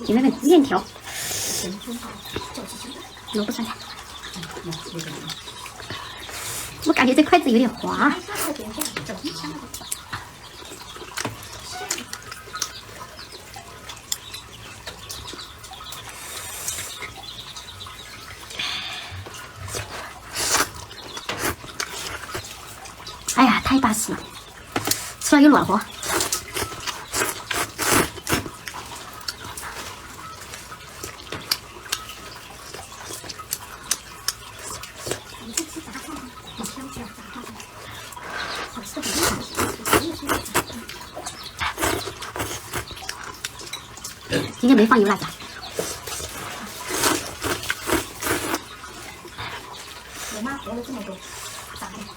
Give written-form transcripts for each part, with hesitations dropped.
姐妹们，面条，萝卜酸菜。我感觉这筷子有点滑。哎呀，太巴适了，吃了又暖和。今天没放油辣椒。我妈活了这么多，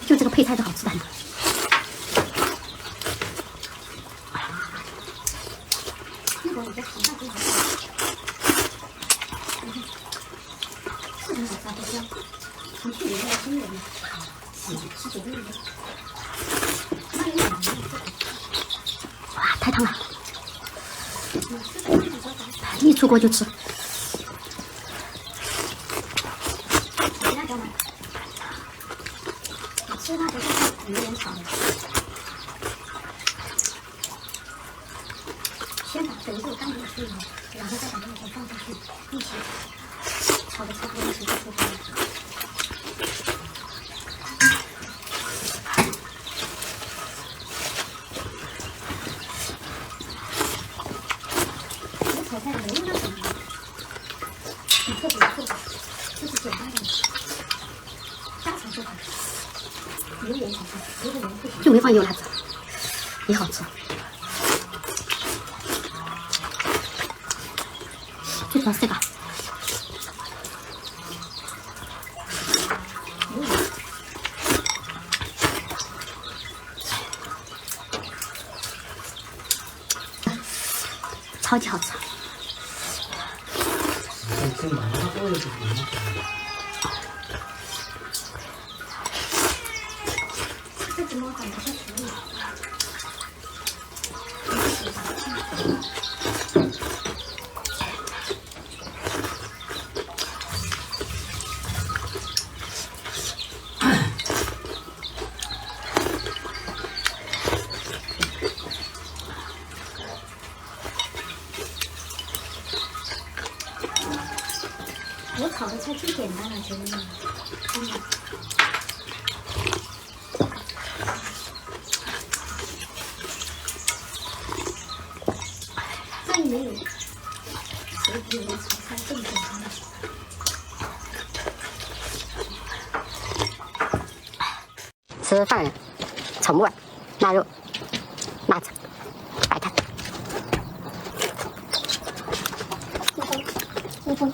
就这个配菜是好吃的很。哇，太烫了！一出锅就吃。吃辣椒是有点炒的，先把肥肉单独处理好，然后再把肉放下去一起炒的差不多一起就出锅了。炒菜没那什么，你特别做，就是简单的家常做法。油也好吃，就没放油辣子，也好吃。最主要是这个。超级好吃。我炒的菜最简单了，觉得真的。这里没有，谁比我炒菜更简单了？吃饭，炒木耳、腊肉、辣子、白菜。一分。